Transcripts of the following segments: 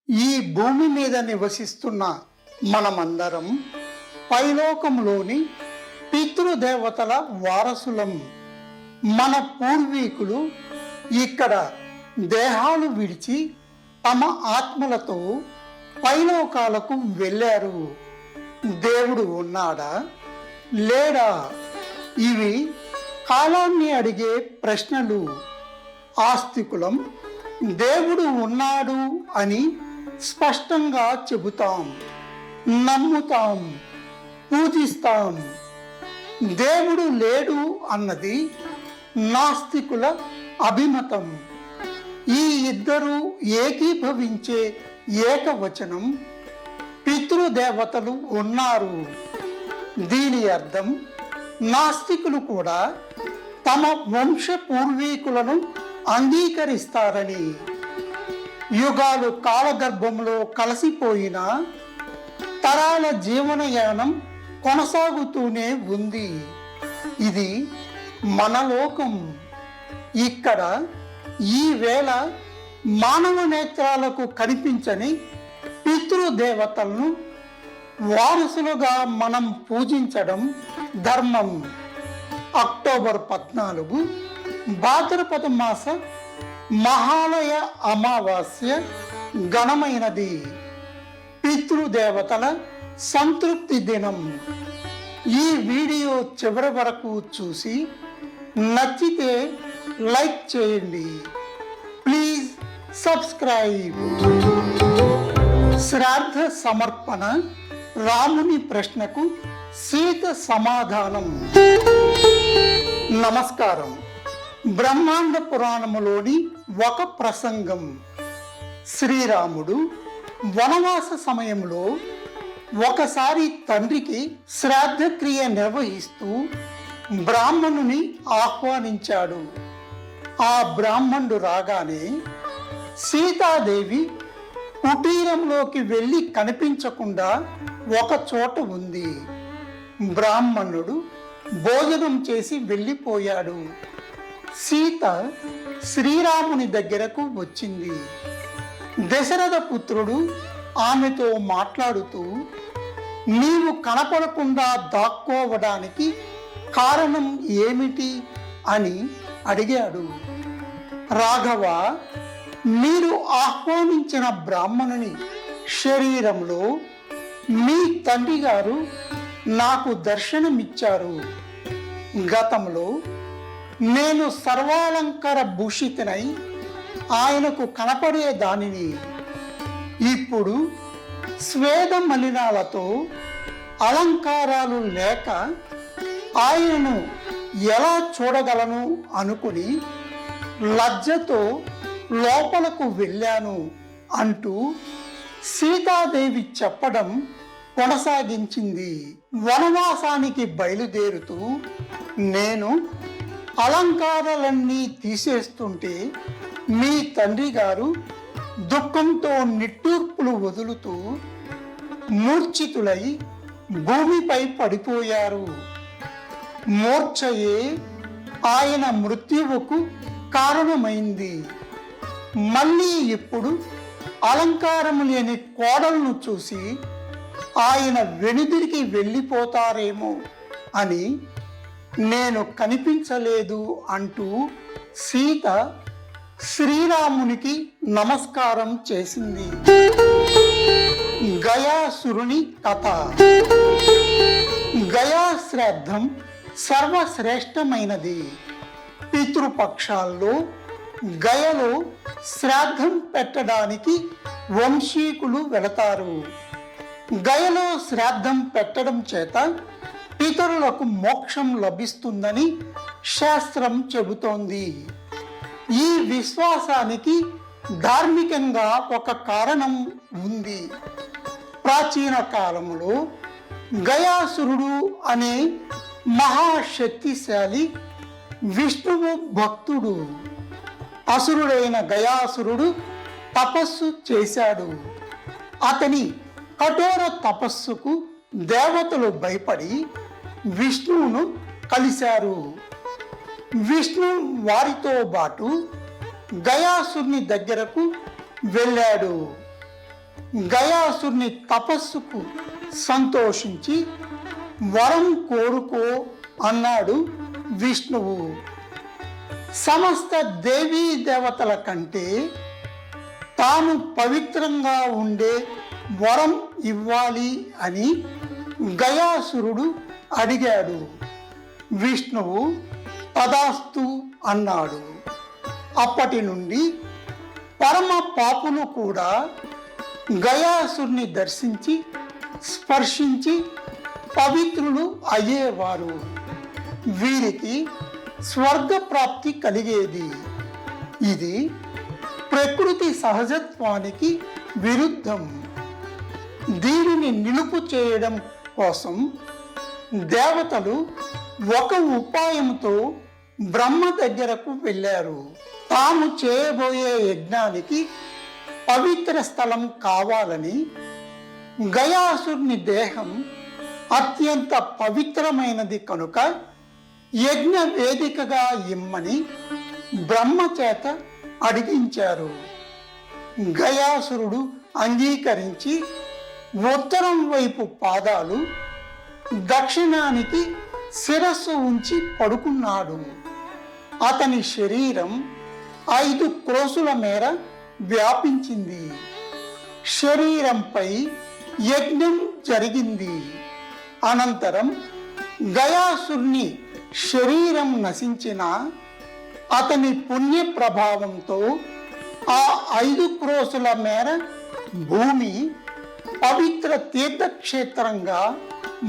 ఈ భూమి మీద నివసిస్తున్న మనమందరం పైలోకంలోని పితృదేవతల వారసులం. మన పూర్వీకులు ఇక్కడ దేహాలు విడిచి తమ ఆత్మలతో పైలోకాలకు వెళ్ళారు. దేవుడు ఉన్నాడా లేడా? ఇవి కాలాన్ని అడిగే ప్రశ్నలు. ఆస్తికులం దేవుడు ఉన్నాడు అని స్పష్టంగా చెబుతాం, నమ్ముతాం, పూజిస్తాం. దేవుడు లేడు అన్నది నాస్తికుల అభిమతం. ఈ ఇద్దరు ఏకీభవించే ఏకవచనం పితృదేవతలు ఉన్నారు. దీని అర్థం నాస్తికులు కూడా తమ వంశ పూర్వీకులను అంగీకరిస్తారని. యుగాలు కాలగర్భంలో కలిసిపోయిన తరాల జీవనయానం కొనసాగుతూనే ఉంది. ఇది మన లోకం. ఇక్కడ ఈ వేళ మానవ నేత్రాలకు కనిపించని పితృదేవతలను వారసులుగా మనం పూజించడం ధర్మం. అక్టోబర్ 14 భాద్రపద మాస మహాలయ అమావాస్య ఘనమైనది. పితృదేవతల సంతృప్తి దినం. ఈ వీడియో చివరి వరకు చూసి నచ్చితే లైక్ చేయండి. Please subscribe. శ్రాద్ధ సమర్పణ. రాముని ప్రశ్నకు సీత సమాధానం. నమస్కారం. బ్రహ్మాండ పురాణములోని ఒక ప్రసంగం. శ్రీరాముడు వనవాస సమయంలో ఒకసారి తండ్రికి శ్రాద్ధక్రియ నిర్వహిస్తూ బ్రాహ్మణుని ఆహ్వానించాడు. ఆ బ్రాహ్మణుడు రాగానే సీతాదేవి కుటీరంలోకి వెళ్ళి కనిపించకుండా ఒక చోట ఉంది. బ్రాహ్మణుడు భోజనం చేసి వెళ్ళిపోయాడు. సీత శ్రీరాముని దగ్గరకు వచ్చింది. దశరథ పుత్రుడు ఆమెతో మాట్లాడుతూ, నీవు కనపడకుండా దాక్కోవడానికి కారణం ఏమిటి అని అడిగాడు. రాఘవ, మీరు ఆహ్వానించిన బ్రాహ్మణుని శరీరంలో మీ తండ్రి గారు నాకు దర్శనమిచ్చారు. గతంలో నేను సర్వాలంకార భూషితనై ఆయనకు కనపడే దానిని. ఇప్పుడు స్వేద మలినాలతో అలంకారాలు లేక ఆయనను ఎలా చూడగలను అనుకుని లజ్జతో లోపలకు వెళ్ళాను అంటూ సీతాదేవి చెప్పడం కొనసాగించింది. వనవాసానికి బయలుదేరుతూ నేను అలంకారాలన్నీ తీసేస్తుంటే మీ తండ్రి గారు దుఃఖంతో నిట్టూర్పులు వదులుతూ మూర్ఛితులై భూమిపై పడిపోయారు. మూర్ఛయే ఆయన మృత్యువుకు కారణమైంది. మళ్ళీ ఇప్పుడు అలంకారం లేని కోడలను చూసి ఆయన వెనుదిరిగి వెళ్ళిపోతారేమో అని నేను కనిపించలేదు అంటూ సీత శ్రీరామునికి నమస్కారం చేసింది. గయాసురుని కథ. గయా శ్రాద్ధం సర్వశ్రేష్టమైనది. పితృపక్షాల్లో గయలో శ్రాద్ధం పెట్టడానికి వంశీకులు వెళతారు. గయలో శ్రాద్ధం పెట్టడం చేత పితరులకు మోక్షం లభిస్తుందని శాస్త్రం చెబుతోంది. ఈ విశ్వాసానికి ధార్మికంగా ఒక కారణం ఉంది. ప్రాచీన కాలంలో గయాసురుడు అనే మహాశక్తిశాలి విష్ణువు భక్తుడు. అసురుడైన గయాసురుడు తపస్సు చేశాడు. అతని కఠోర తపస్సుకు దేవతలు భయపడి విష్ణువును కలిశారు. విష్ణు వారితో పాటు గయాసురుని దగ్గరకు వెళ్ళాడు. గయాసురుని తపస్సుకు సంతోషించి వరం కోరుకో అన్నాడు విష్ణువు. సమస్త దేవీ దేవతల కంటే తాను పవిత్రంగా ఉండే వరం ఇవ్వాలి అని గయాసురుడు అడిగాడు. విష్ణువు తదాస్తు అన్నాడు. అప్పటి నుండి పరమ పాపులు కూడా గయాసురుని దర్శించి స్పర్శించి పవిత్రులు అయ్యేవారు. వీరికి స్వర్గ ప్రాప్తి కలిగేది. ఇది ప్రకృతి సహజత్వానికి విరుద్ధం. దీనిని నిలుపు చేయడం కోసం దేవతలు ఒక ఉపాయంతో బ్రహ్మ దగ్గరకు వెళ్ళారు. తాము చేయబోయే యజ్ఞానికి పవిత్ర స్థలం కావాలని, గయాసురుని దేహం అత్యంత పవిత్రమైనది కనుక యజ్ఞ వేదికగా ఇమ్మని బ్రహ్మ చేత అడిగించారు. గయాసురుడు అంగీకరించి ఉత్తరం వైపు పాదాలు, దక్షిణానికి శిరస్సు ఉంచి పడుకున్నాడు. అతని శరీరం 5 క్రోసుల మేర వ్యాపించింది. శరీరంపై యజ్ఞం జరిగింది. అనంతరం గయాసురుని శరీరం నశించిన అతని పుణ్య ప్రభావంతో ఆ 5 క్రోసుల మేర భూమి పవిత్ర తీర్థక్షేత్రంగా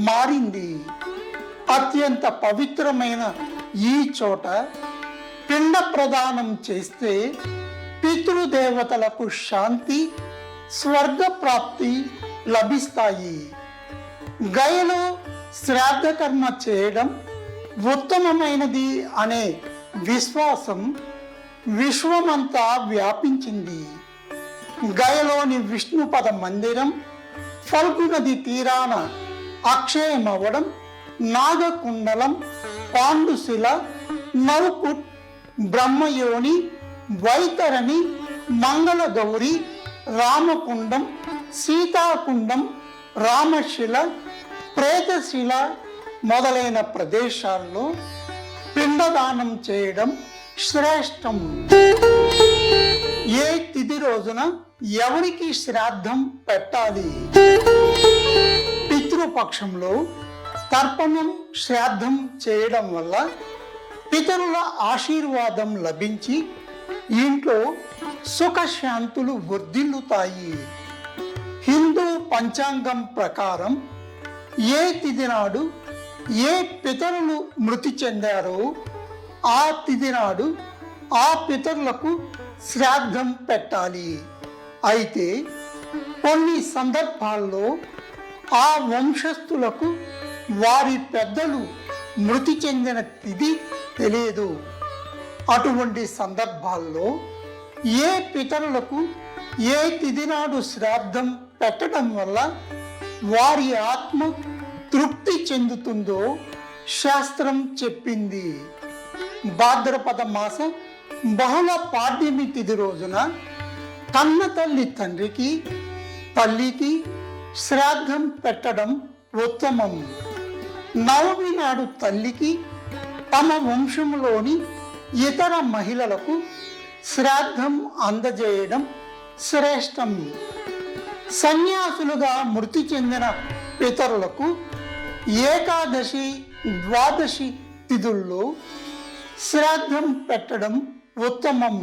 మారింది. అత్యంత పవిత్రమైన ఈ చోట పిండ ప్రదానం చేస్తే పితృదేవతలకు శాంతి, స్వర్గ ప్రాప్తి లభిస్తాయి. గయలో శ్రాద్ధ కర్మ చేయడం ఉత్తమమైనది అనే విశ్వాసం విశ్వమంతా వ్యాపించింది. గయలోని విష్ణుపద మందిరం ఫల్గు నది తీరాన అక్షయమవ్వడం, నాగకుండలం, పాండుశిల, నరుకుట్, బ్రహ్మయోని, వైతరణి, మంగళగౌరి, రామకుండం, సీతాకుండం, రామశిల, ప్రేతశిల మొదలైన ప్రదేశాల్లో పిండదానం చేయడం శ్రేష్టం. ఏ తిథి రోజున ఎవరికి శ్రాద్ధం పెట్టాలి? పితృపక్షంలో తర్పణం, శ్రాద్ధం చేయడం వల్ల పితరుల ఆశీర్వాదం లభించి ఇంట్లో సుఖశాంతులు వర్ధిల్లుతాయి. హిందూ పంచాంగం ప్రకారం ఏ తిథి నాడు ఏ పితరులు మృతి చెందారో ఆ తిథి నాడు ఆ పితరులకు శ్రాద్ధం పెట్టాలి. అయితే కొన్ని సందర్భాల్లో ఆ వంశస్థులకు వారి పెద్దలు మృతి చెందిన తిథి తెలియదు. అటువంటి సందర్భాల్లో ఏ పితరులకు ఏ తిథి నాడు శ్రాద్ధం పెట్టడం వల్ల వారి ఆత్మ తృప్తి చెందుతుందో శాస్త్రం చెప్పింది. భాద్రపద మాస బహుళ పాడ్యమి తిథి రోజున కన్న తల్లి తండ్రికి, తల్లికి శ్రాద్ధం పెట్టడం ఉత్తమం. నవమి నాడు తల్లికి, తమ వంశంలోని ఇతర మహిళలకు శ్రాద్ధం అందజేయడం శ్రేష్టం. సన్యాసులుగా మృతి చెందిన పితరులకు ఏకాదశి, ద్వాదశి తిథుల్లో శ్రాద్ధం పెట్టడం ఉత్తమం.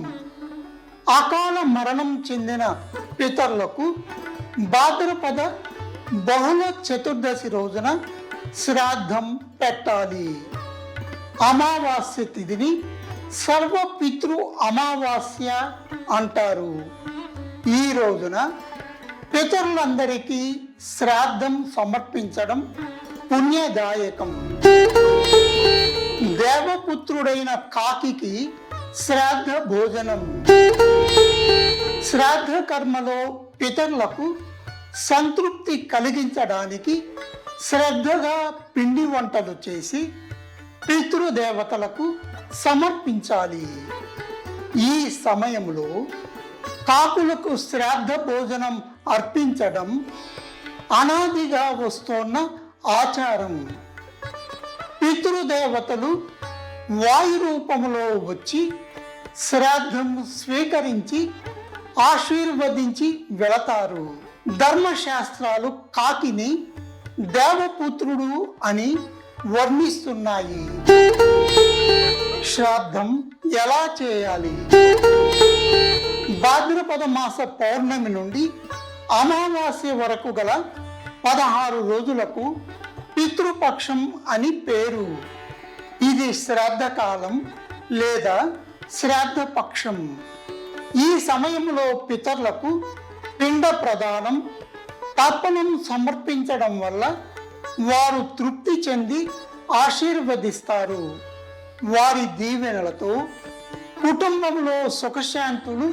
అకాల మరణం చెందిన పితరులకు భాద్రపద బహుళ చతుర్దశి రోజున శ్రాద్ధం పెట్టాలి. అమావాస్య తిథిని సర్వపితృ అమావాస్య అంటారు. ఈ రోజున పితరులందరికీ శ్రాద్ధం సమర్పించడం పుణ్యదాయకం. దేవపుత్రుడైన కాకికి శ్రాద్ధ భోజనం. శ్రాద్ధ కర్మలో పితరులకు సంతృప్తి కలిగించడానికి శ్రద్ధగా పిండి వంటలు చేసి పితృదేవతలకు సమర్పించాలి. ఈ సమయంలో కాకులకు శ్రాద్ధ భోజనం అర్పించడం అనాదిగా వస్తున్న ఆచారం. పితృదేవతలు వాయు రూపంలో వచ్చి శ్రాద్ధం స్వీకరించి ఆశీర్వదించి వెళతారు. ధర్మశాస్త్రాలు కాకిని దేవపుత్రుడు అని వర్ణిస్తున్నాయి. శ్రాద్ధం ఎలా చేయాలి? భాద్రపద మాస పౌర్ణమి నుండి అమావాస్య వరకు గల 16 రోజులకు పితృపక్షం అని పేరు. ఇది శ్రాద్ధ కాలం లేదా శ్రాద్ధ పక్షం. ఈ సమయంలో పితరులకు పిండ ప్రదానం, తర్పణం సమర్పించడం వల్ల వారు తృప్తి చెంది ఆశీర్వదిస్తారు. వారి దీవెనలతో కుటుంబంలో సుఖశాంతులు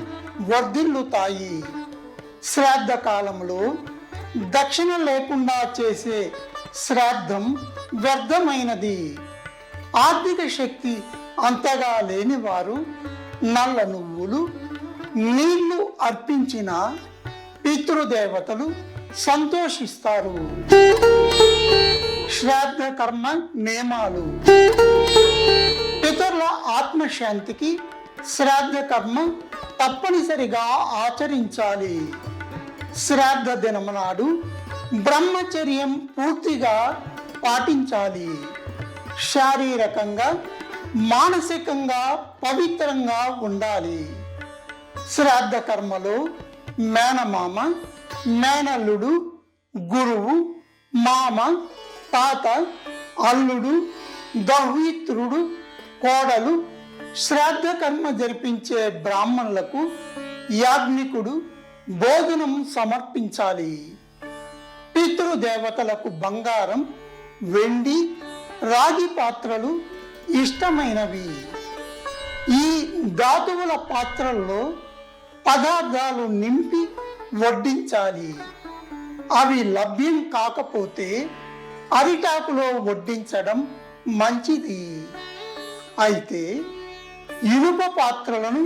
వర్ధిల్లుతాయి. శ్రాద్ధ కాలంలో దక్షిణ లేకుండా చేసే శ్రాద్ధం వ్యర్థమైనది. ఆర్థిక శక్తి అంతగా లేని వారు నల్ల నువ్వులు, నీళ్లు అర్పించిన పితృదేవతలు సంతోషిస్తారు. శ్రాద్ధ కర్మ నియమాలు. పితరుల ఆత్మశాంతికి శ్రాద్ధ కర్మ తప్పనిసరిగా ఆచరించాలి. శ్రాద్ధ దినం నాడు బ్రహ్మచర్యం పూర్తిగా పాటించాలి. శారీరకంగా మానసికంగా పవిత్రంగా ఉండాలి. శ్రాద్ధ కర్మలో మేనమామ, మేనల్లుడు, గురువు, మామ, తాత, అల్లుడు, దౌహిత్రుడు, కోడలు, శ్రాద్ధ కర్మ జరిపించే బ్రాహ్మణులకు యాజ్ఞికుడు భోజనం సమర్పించాలి. పితృదేవతలకు బంగారం, వెండి, రాగి పాత్రలు ఇష్టమైనవి. ఈ ధాతువుల పాత్రల్లో పదార్థాలు నింపి వడ్డించాలి. అవి లభ్యం కాకపోతే అరిటాకులో వడ్డించడం మంచిది. అయితే ఇనుప పాత్రలను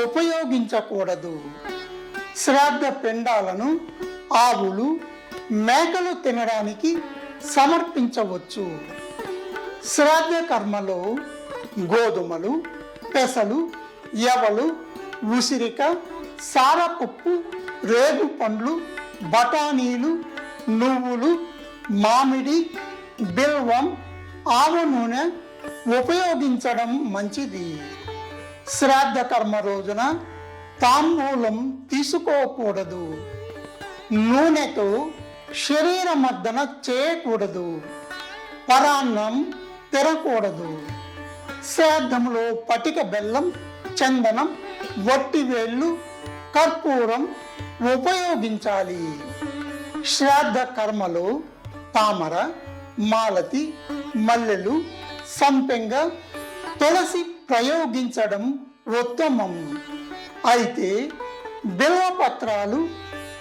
ఉపయోగించకూడదు. శ్రాద్ధ పిండాలను ఆవులు, మేకలు తినడానికి సమర్పించవచ్చు. శ్రాద్ధ కర్మలో గోధుమలు, పెసలు, యవలు, ఉసిరిక, సారపప్పు, రేగు పండ్లు, బఠానీలు, నువ్వులు, మామిడి, బిల్వం, ఆవ నూనె ఉపయోగించడం మంచిది. శ్రాద్ధ కర్మ రోజున తాంబూలం తీసుకోకూడదు. నూనెతో శరీర మర్దన చేయకూడదు. పరాన్నం తినకూడదు. శ్రాద్ధంలో పటిక బెల్లం, చందనం, వట్టివేళ్ళు, కర్పూరం ఉపయోగించాలి. శ్రాద్ధ కర్మలో తామర, మాలతి, మల్లెలు, సంపెంగ, తులసి ప్రయోగించడం ఉత్తమం. అయితే బిల్వపత్రాలు,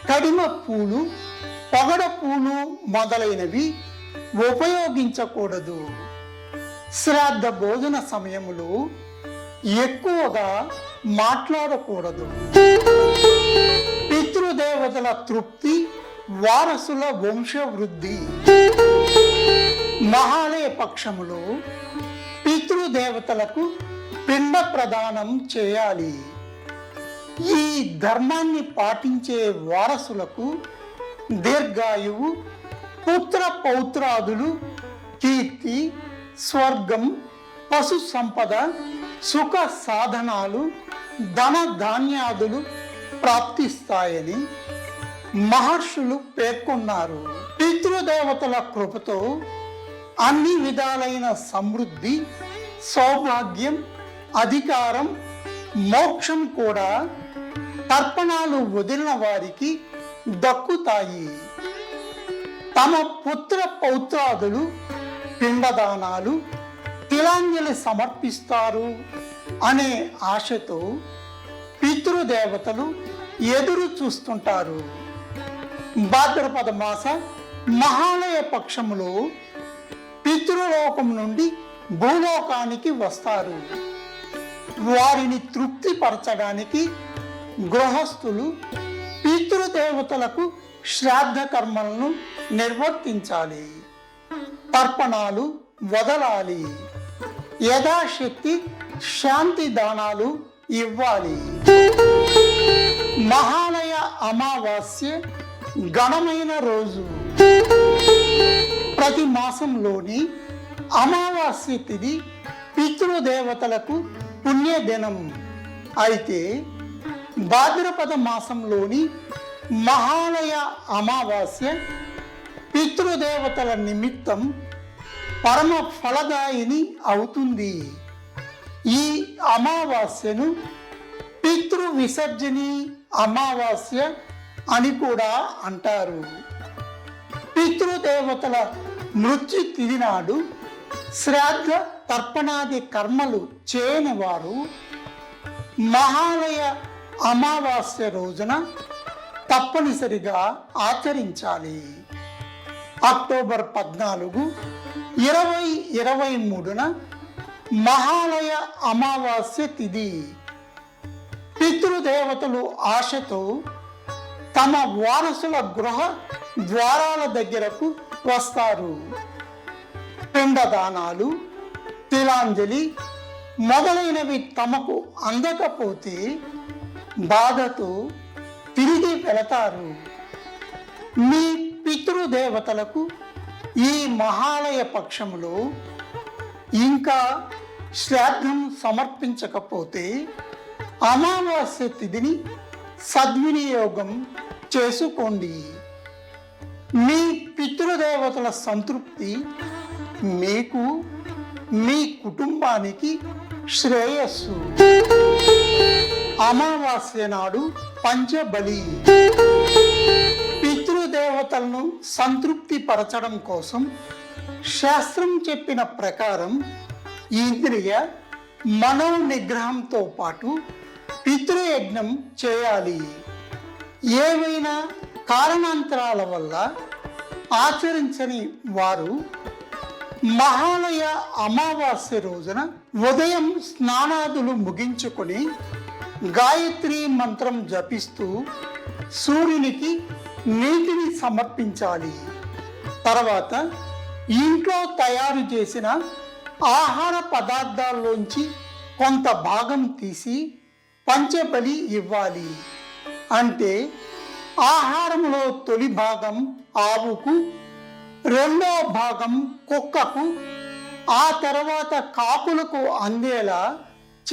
కడిమ పూలు, పొగడ పూలు మొదలైనవి ఉపయోగించకూడదు. శ్రాద్ధ భోజన సమయంలో ఎక్కువగా మాట్లాడకూడదు. పితృదేవతల తృప్తి, వారసుల వంశవృద్ధి. మహాలయ పక్షములో పితృదేవతలకు పిండ ప్రదానం చేయాలి. ఈ ధర్మాన్ని పాటించే వారసులకు దీర్ఘాయువు, పుత్ర పౌత్రాదులు, కీర్తి, స్వర్గం, పశు సంపద, సుఖ సాధనాలు, ధన ధాన్యాదులు ప్రాప్తిస్తాయని మహర్షులు పేర్కొన్నారు. పితృదేవతల కృపతో అన్ని విధాలైన సమృద్ధి, సౌభాగ్యం, అధికారం, మోక్షం కూడా తర్పణాలు వదిలిన వారికి దక్కుతాయి. తమ పుత్ర పౌత్రాదులు పిండదానాలు, తిలాంజలి సమర్పిస్తారు అనే ఆశతో పితృదేవతలు ఎదురు చూస్తుంటారు. భాద్రపద మాస మహాలయ పక్షములో పితృలోకం నుండి భూలోకానికి వస్తారు. వారిని తృప్తిపరచడానికి గృహస్థులు పితృదేవతలకు శ్రాద్ధ కర్మలను నిర్వర్తించాలి. తర్పణాలు వదలాలి. యథాశక్తి శాంతి దానాలు ఇవ్వాలి. మహాలయ అమావాస్య ఘనమైన రోజు. ప్రతి మాసంలోని అమావాస్య తిథి పితృదేవతలకు పుణ్యదినం. అయితే భాద్రపద మాసంలోని మహాలయ అమావాస్య పితృదేవతల నిమిత్తం పరమ ఫలదాయిని అవుతుంది. ఈ అమావాస్యను పితృ విసర్జని అమావాస్య అని కూడా అంటారు. పితృదేవతల మృత్యు తిథి నాడు శ్రాద్ధ తర్పణాది కర్మలు చేయని వారు మహాలయ అమావాస్య రోజున తప్పనిసరిగా ఆచరించాలి. అక్టోబర్ 14, 2023న మహాలయ అమావాస్య తిథి. పితృదేవతలు ఆశతో తమ వారసుల గృహ ద్వారాల దగ్గరకు వస్తారు. పిండదానాలు, తిలాంజలి మొదలైనవి తమకు అందకపోతే బాధతో తిరిగి వెళతారు. మీ పితృదేవతలకు ఈ మహాలయ పక్షములో ఇంకా శ్రాద్ధం సమర్పించకపోతే అమావాస్య తిథిని సద్వినియోగం చేసుకోండి. మీ పితృదేవతల సంతృప్తి మీకు, మీ కుటుంబానికి శ్రేయస్సు. అమావాస్య నాడు పంచబలి. పితృదేవతలను సంతృప్తి పరచడం కోసం శాస్త్రం చెప్పిన ప్రకారం ఇంద్రియ మనో నిగ్రహంతో పాటు పితృయజ్ఞం చేయాలి. ఏవైనా కారణాంతరాల వల్ల ఆచరించని వారు మహాలయ అమావాస్య రోజున ఉదయం స్నానాదులు ముగించుకొని గాయత్రి మంత్రం జపిస్తూ సూర్యునికి నీటిని సమర్పించాలి. తర్వాత ఇంట్లో తయారు చేసిన ఆహార పదార్థాల్లోంచి కొంత భాగం తీసి పంచబలి ఇవ్వాలి. అంటే ఆహారంలో తొలి భాగం ఆవుకు, రెండో భాగం కుక్కకు, ఆ తర్వాత కాకులకు అందేలా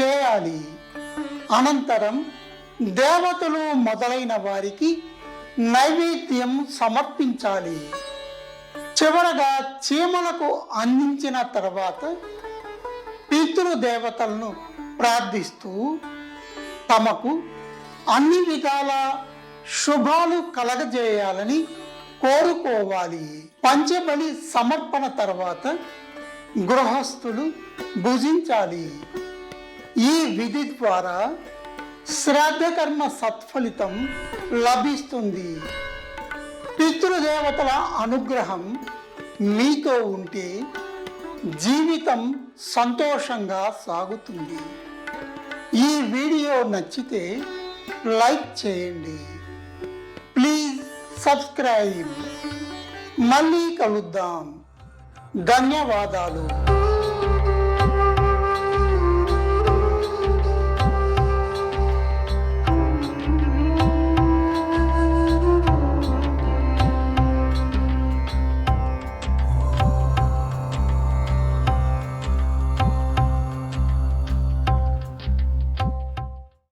చేయాలి. అనంతరం దేవతలు మొదలైన వారికి నైవేద్యం సమర్పించాలి. చివరగా చీమలకు అందించిన తర్వాత పితృదేవతలను ప్రార్థిస్తూ తమకు అన్ని విధాల శుభాలు కలగజేయాలని కోరుకోవాలి. పంచబలి సమర్పణ తర్వాత గృహస్థులు భుజించాలి. ఈ విధి ద్వారా శ్రాద్ధకర్మ సత్ఫలితం లభిస్తుంది. పితృదేవతల అనుగ్రహం మీతో ఉంటే జీవితం సంతోషంగా సాగుతుంది. ఈ వీడియో నచ్చితే లైక్ చేయండి. Please subscribe. మళ్ళీ కలుద్దాం. ధన్యవాదాలు.